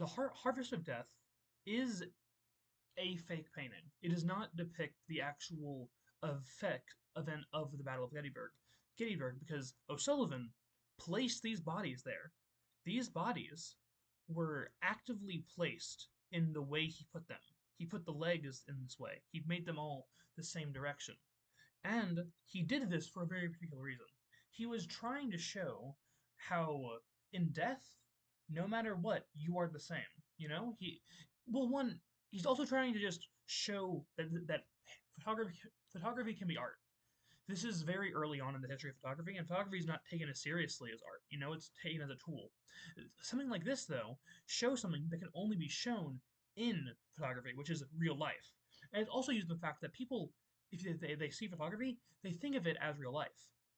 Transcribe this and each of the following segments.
Harvest of Death is a fake painting. It does not depict the actual effect event of the Battle of Gettysburg, because O'Sullivan placed these bodies there. These bodies were actively placed in the way he put them. He put the legs in this way. He made them all the same direction. And he did this for a very particular reason. He was trying to show how in death, no matter what, you are the same. You know, he's also trying to just show that photography can be art. This is very early on in the history of photography, and photography is not taken as seriously as art. You know, it's taken as a tool. Something like this, though, shows something that can only be shown in photography, which is real life. And it's also used in the fact that people, if they see photography, they think of it as real life,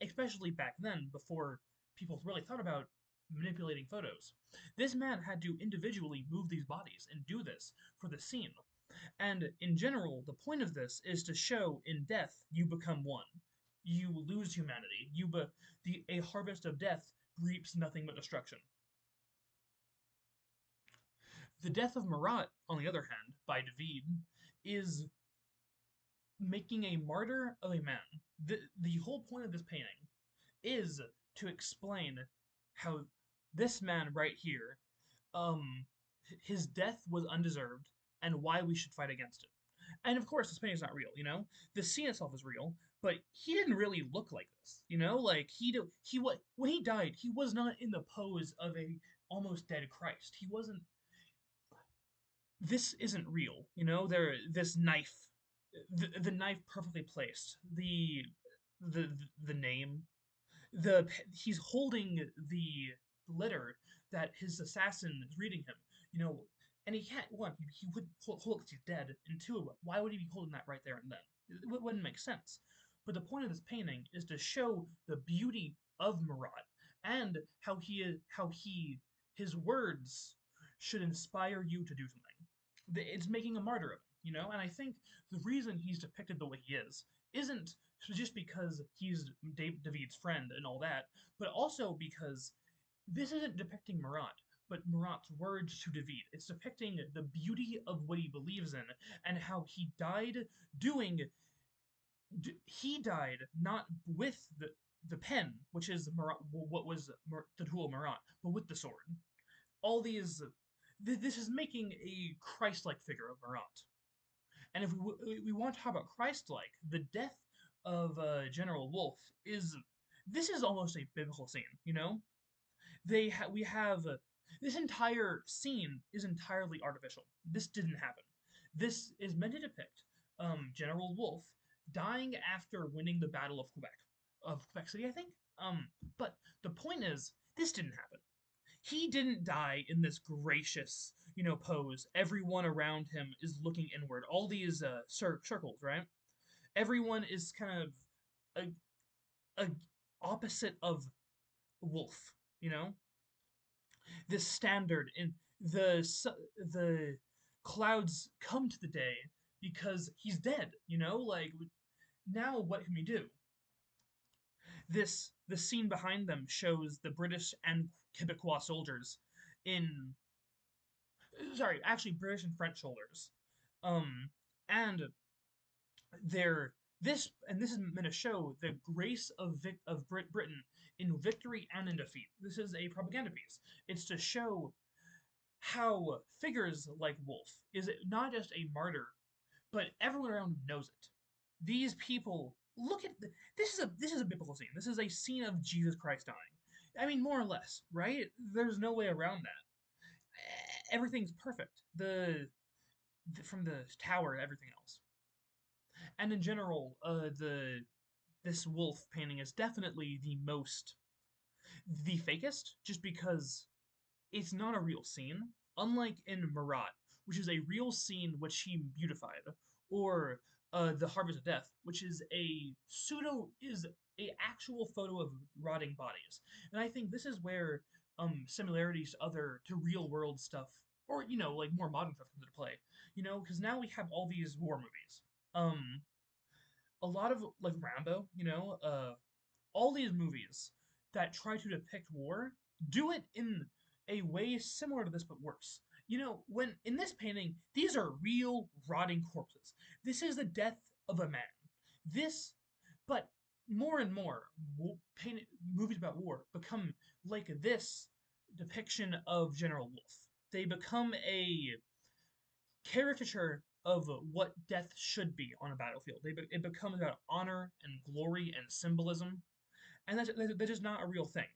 especially back then, before people really thought about manipulating photos. This man had to individually move these bodies and do this for the scene. And in general, the point of this is to show in death you become one. You lose humanity. A harvest of death reaps nothing but destruction. The death of Marat, on the other hand, by David, is making a martyr of a man. The whole point of this painting is to explain how this man right here, um, his death was undeserved, and why we should fight against it. And of course, this painting is not real. You know, the scene itself is real, but he didn't really look like this. You know, like he what when he died, he was not in the pose of a almost dead Christ. He wasn't. This isn't real. You know, this knife, the knife perfectly placed, the name, he's holding the letter that his assassin is reading him. You know, and he can't one he wouldn't hold because he's dead, and two, why would he be holding that right there and then? It wouldn't make sense. But the point of this painting is to show the beauty of Marat and how he his words should inspire you to do something. It's making a martyr of him, you know. And I think the reason he's depicted the way he is isn't just because he's David's friend and all that, but also because this isn't depicting Marat, but Marat's words to David. It's depicting the beauty of what he believes in and how he died doing. He died not with the pen, which is Marat, what was the tool of Marat, but with the sword. All these. This is making a Christ-like figure of Marat. And if we want to talk about Christ-like, the death of General Wolfe is this is almost a biblical scene. You know, we have this entire scene is entirely artificial. This didn't happen. This is meant to depict General Wolfe dying after winning the Battle of Quebec City, I think. But the point is, this didn't happen. He didn't die in this gracious, pose. Everyone around him is looking inward. All these circles, right? Everyone is kind of a, a opposite of Wolfe. This standard in the clouds come to the day because he's dead. Like now what can we do? The scene behind them shows the British and Quebecois soldiers in sorry, actually British and French soldiers. Um, and this is meant to show the grace of Britain in victory and in defeat. This is a propaganda piece. It's to show how figures like Wolfe is not just a martyr, but everyone around him knows it. These people look at this is a biblical scene. This is a scene of Jesus Christ dying. I mean, more or less, right? There's no way around that. Everything's perfect. From the tower, everything else, and in general, the this wolf painting is definitely the fakest, just because it's not a real scene. Unlike in Marat, which is a real scene which he beautified, or the Harvest of Death, which is a actual photo of rotting bodies. And I think this is where similarities to real world stuff, or like more modern stuff, comes into play. Because now we have all these war movies. Um, a lot of like Rambo, all these movies that try to depict war do it in a way similar to this but worse. when in this painting, these are real rotting corpses. This is the death of a man. This, but more and more, movies about war become like this depiction of General Wolfe. They become a caricature of what death should be on a battlefield. It becomes about honor and glory and symbolism, and that is not a real thing.